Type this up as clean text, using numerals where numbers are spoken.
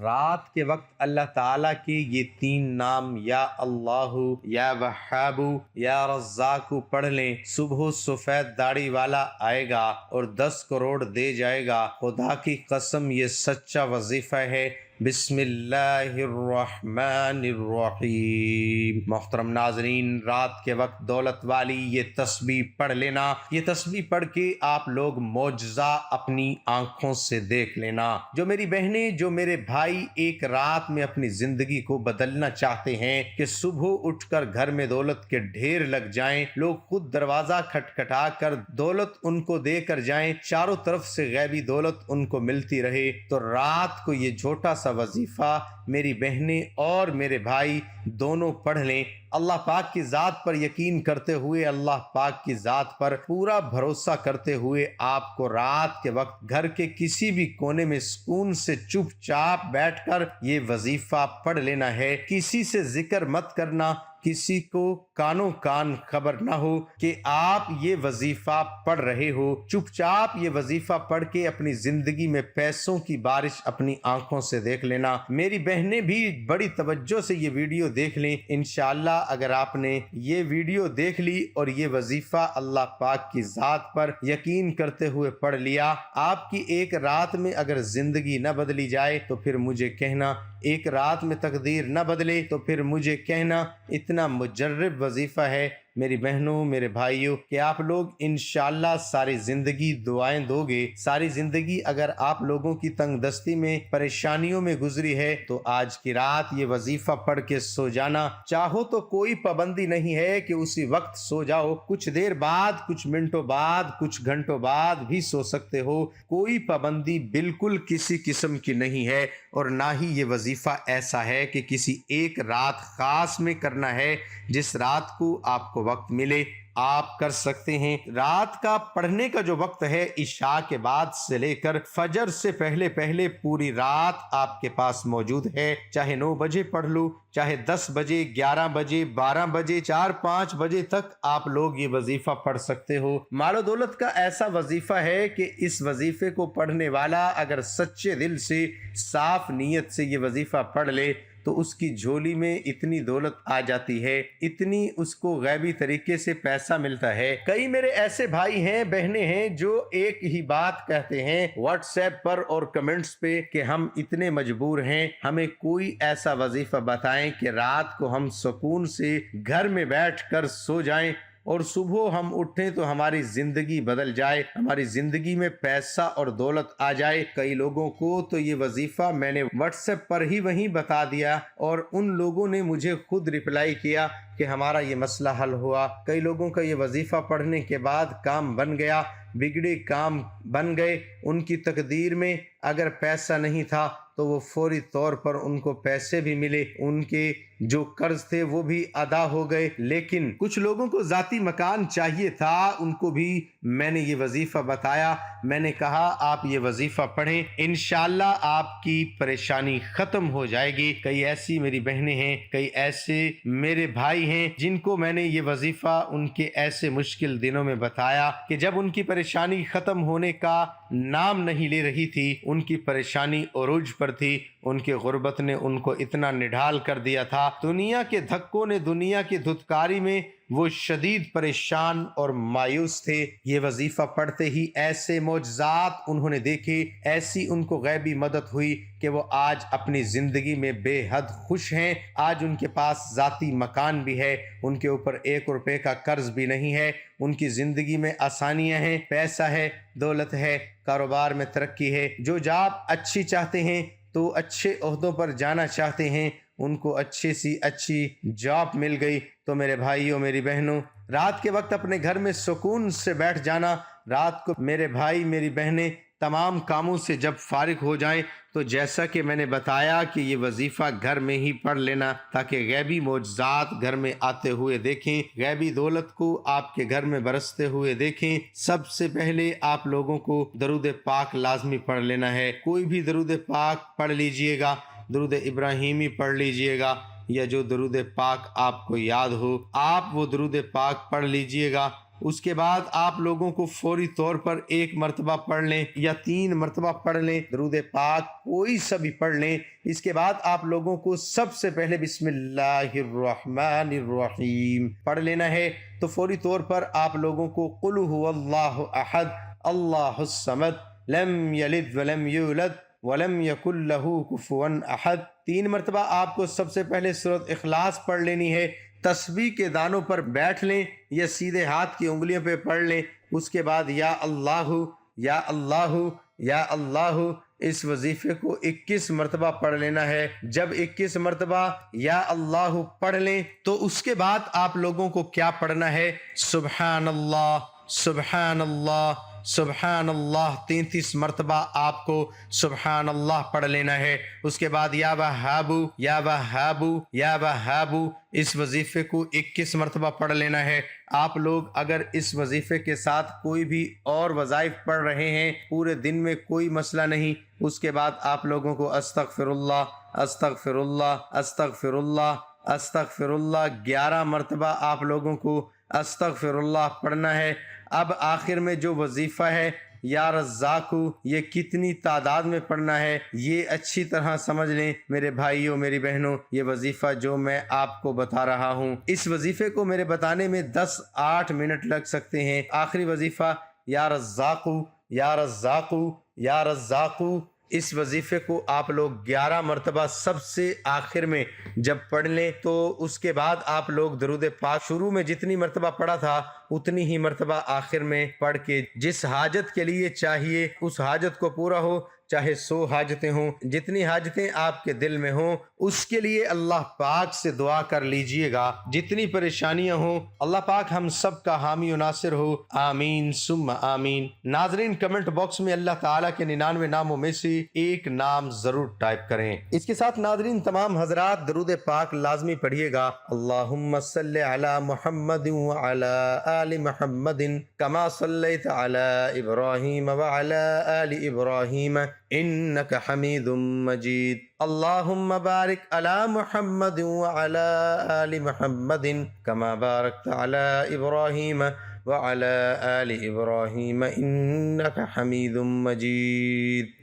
رات کے وقت اللہ تعالیٰ کے یہ 3 نام یا اللہ، یا وہاب، یا رزاق پڑھ لیں، صبح سفید داڑھی والا آئے گا اور 10 کروڑ دے جائے گا۔ خدا کی قسم یہ سچا وظیفہ ہے۔ بسم اللہ الرحمن الرحیم۔ محترم ناظرین، رات کے وقت دولت والی یہ تسبیح پڑھ لینا۔ یہ تسبیح پڑھ کے آپ لوگ معجزہ اپنی آنکھوں سے دیکھ لینا۔ جو میری بہنیں، جو میرے بھائی ایک رات میں اپنی زندگی کو بدلنا چاہتے ہیں کہ صبح اٹھ کر گھر میں دولت کے ڈھیر لگ جائیں، لوگ خود دروازہ کھٹکھٹا کر دولت ان کو دے کر جائیں، چاروں طرف سے غیبی دولت ان کو ملتی رہے، تو رات کو یہ چھوٹا سا وظیفہ میری بہنیں اور میرے بھائی دونوں پڑھ لیں۔ اللہ پاک کی ذات پر یقین کرتے ہوئے، اللہ پاک کی ذات پر پورا بھروسہ کرتے ہوئے آپ کو رات کے وقت گھر کے کسی بھی کونے میں سکون سے چپ چاپ بیٹھ کر یہ وظیفہ پڑھ لینا ہے۔ کسی سے ذکر مت کرنا، کسی کو کانوں کان خبر نہ ہو کہ آپ یہ وظیفہ پڑھ رہے ہو۔ چپ چاپ یہ وظیفہ پڑھ کے اپنی زندگی میں پیسوں کی بارش اپنی آنکھوں سے دیکھ لینا۔ میری بہنیں بھی بڑی توجہ سے یہ ویڈیو دیکھ لیں۔ انشاءاللہ اگر آپ نے یہ ویڈیو دیکھ لی اور یہ وظیفہ اللہ پاک کی ذات پر یقین کرتے ہوئے پڑھ لیا، آپ کی ایک رات میں اگر زندگی نہ بدلی جائے تو پھر مجھے کہنا، ایک رات میں تقدیر نہ بدلے تو پھر مجھے کہنا۔ اتنا مجرب وظیفہ ہے میری بہنوں، میرے بھائیوں، کہ آپ لوگ انشاءاللہ ساری زندگی دعائیں دو گے۔ ساری زندگی اگر آپ لوگوں کی تنگ دستی میں، پریشانیوں میں گزری ہے تو آج کی رات یہ وظیفہ پڑھ کے سو جانا۔ چاہو تو کوئی پابندی نہیں ہے کہ اسی وقت سو جاؤ، کچھ دیر بعد، کچھ منٹوں بعد، کچھ گھنٹوں بعد بھی سو سکتے ہو۔ کوئی پابندی بالکل کسی قسم کی نہیں ہے، اور نہ ہی یہ وظیفہ ایسا ہے کہ کسی ایک رات خاص میں کرنا ہے۔ جس رات کو آپ کو وقت ملے آپ کر سکتے ہیں۔ رات کا پڑھنے کا جو وقت ہے عشاء کے بعد سے لے کر فجر سے پہلے پہلے پوری رات آپ کے پاس موجود ہے۔ چاہے 9 بجے پڑھ لو، چاہے 10 بجے، 11 بجے، 12 بجے، 4-5 بجے تک آپ لوگ یہ وظیفہ پڑھ سکتے ہو۔ مال و دولت کا ایسا وظیفہ ہے کہ اس وظیفے کو پڑھنے والا اگر سچے دل سے، صاف نیت سے یہ وظیفہ پڑھ لے تو اس کی جھولی میں اتنی دولت آ جاتی ہے، اتنی اس کو غیبی طریقے سے پیسہ ملتا ہے۔ کئی میرے ایسے بھائی ہیں، بہنیں ہیں جو ایک ہی بات کہتے ہیں واٹس ایپ پر اور کمنٹس پہ کہ ہم اتنے مجبور ہیں، ہمیں کوئی ایسا وظیفہ بتائیں کہ رات کو ہم سکون سے گھر میں بیٹھ کر سو جائیں اور صبح ہم اٹھیں تو ہماری زندگی بدل جائے، ہماری زندگی میں پیسہ اور دولت آ جائے۔ کئی لوگوں کو تو یہ وظیفہ میں نے واٹس ایپ پر ہی وہیں بتا دیا اور ان لوگوں نے مجھے خود رپلائی کیا کہ ہمارا یہ مسئلہ حل ہوا۔ کئی لوگوں کا یہ وظیفہ پڑھنے کے بعد کام بن گیا، بگڑے کام بن گئے۔ ان کی تقدیر میں اگر پیسہ نہیں تھا تو وہ فوری طور پر ان کو پیسے بھی ملے، ان کے جو قرض تھے وہ بھی ادا ہو گئے۔ لیکن کچھ لوگوں کو ذاتی مکان چاہیے تھا، ان کو بھی میں نے یہ وظیفہ بتایا۔ میں نے کہا آپ یہ وظیفہ پڑھیں، انشاءاللہ آپ کی پریشانی ختم ہو جائے گی۔ کئی ایسی میری بہنیں ہیں، کئی ایسے میرے بھائی ہیں جن کو میں نے یہ وظیفہ ان کے ایسے مشکل دنوں میں بتایا کہ جب ان کی پریشانی ختم ہونے کا نام نہیں لے رہی تھی، ان کی پریشانی عروج پر تھی، ان کی غربت نے ان کو اتنا نڈھال کر دیا تھا، دنیا کے دھکوں نے، دنیا کی دھتکاری میں وہ شدید پریشان اور مایوس تھے۔ یہ وظیفہ پڑھتے ہی ایسے معجزات انہوں نے دیکھے، ایسی ان کو غیبی مدد ہوئی کہ وہ آج اپنی زندگی میں بے حد خوش ہیں۔ آج ان کے پاس ذاتی مکان بھی ہے، ان کے اوپر 1 روپے کا قرض بھی نہیں ہے، ان کی زندگی میں آسانیاں ہیں، پیسہ ہے، دولت ہے، کاروبار میں ترقی ہے۔ جو جاب اچھی چاہتے ہیں تو اچھے عہدوں پر جانا چاہتے ہیں، ان کو اچھی سی اچھی جاب مل گئی۔ تو میرے بھائیوں، میری بہنوں، رات کے وقت اپنے گھر میں سکون سے بیٹھ جانا۔ رات کو میرے بھائی، میری بہنیں تمام کاموں سے جب فارغ ہو جائیں تو جیسا کہ میں نے بتایا کہ یہ وظیفہ گھر میں ہی پڑھ لینا تاکہ غیبی معجزات گھر میں آتے ہوئے دیکھیں، غیبی دولت کو آپ کے گھر میں برستے ہوئے دیکھیں۔ سب سے پہلے آپ لوگوں کو درود پاک لازمی پڑھ لینا ہے۔ کوئی بھی درود پاک پڑھ لیجئے گا، درود ابراہیمی پڑھ لیجئے گا، یا جو درود پاک آپ کو یاد ہو آپ وہ درود پاک پڑھ لیجئے گا۔ اس کے بعد آپ لوگوں کو فوری طور پر 1 مرتبہ پڑھ لیں یا 3 مرتبہ پڑھ لیں، درود پاک کوئی سا بھی پڑھ لیں۔ اس کے بعد آپ لوگوں کو سب سے پہلے بسم اللہ الرحمن الرحیم پڑھ لینا ہے۔ تو فوری طور پر آپ لوگوں کو قل هو اللہ احد اللہ الصمد لم یلد ولم یولد ولم یکن لہ کفوا احد 3 مرتبہ آپ کو سب سے پہلے سورۃ اخلاص پڑھ لینی ہے۔ تسبیح کے دانوں پر بیٹھ لیں یا سیدھے ہاتھ کی انگلیوں پہ پڑھ لیں۔ اس کے بعد یا اللہ یا اللہ یا اللہ اس وظیفے کو 21 مرتبہ پڑھ لینا ہے۔ جب 21 مرتبہ یا اللہ پڑھ لیں تو اس کے بعد آپ لوگوں کو کیا پڑھنا ہے؟ سبحان اللہ سبحان اللہ سبحان اللہ 33 مرتبہ آپ کو سبحان اللہ پڑھ لینا ہے۔ اس کے بعد یا وہاب یا وہاب یا وہاب اس وظیفے کو 21 مرتبہ پڑھ لینا ہے۔ آپ لوگ اگر اس وظیفے کے ساتھ کوئی بھی اور وظائف پڑھ رہے ہیں پورے دن میں کوئی مسئلہ نہیں۔ اس کے بعد آپ لوگوں کو استغفر اللہ استغفر اللہ استغفر اللہ استغفر اللہ 11 مرتبہ آپ لوگوں کو استغفر اللہ پڑھنا ہے۔ اب آخر میں جو وظیفہ ہے یا رزاق یہ کتنی تعداد میں پڑھنا ہے یہ اچھی طرح سمجھ لیں میرے بھائیوں میری بہنوں۔ یہ وظیفہ جو میں آپ کو بتا رہا ہوں اس وظیفے کو میرے بتانے میں 10-8 منٹ لگ سکتے ہیں۔ آخری وظیفہ یا رزاق یا رزاق یا رزاق اس وظیفے کو آپ لوگ 11 مرتبہ سب سے آخر میں جب پڑھ لیں تو اس کے بعد آپ لوگ درود پاک شروع میں جتنی مرتبہ پڑھا تھا اتنی ہی مرتبہ آخر میں پڑھ کے جس حاجت کے لیے چاہیے اس حاجت کو پورا ہو، چاہے 100 حاجتیں ہوں، جتنی حاجتیں آپ کے دل میں ہوں اس کے لیے اللہ پاک سے دعا کر لیجئے گا۔ جتنی پریشانیاں ہوں اللہ پاک ہم سب کا حامی و ناصر ہو، آمین ثم آمین۔ ناظرین کمنٹ باکس میں اللہ تعالیٰ کے 99 ناموں میں سے ایک نام ضرور ٹائپ کریں۔ اس کے ساتھ ناظرین تمام حضرات درود پاک لازمی پڑھیے گا۔ اللہم صلی علی محمد وعلی آل محمد کما صلیت علی ابراہیم وعلی آل ابراہیم انک حمید مجید۔ اللہم بارک علی محمد وعلی آل محمد کما بارکت علی ابراہیم وعلی آل ابراہیم انک حمید مجید۔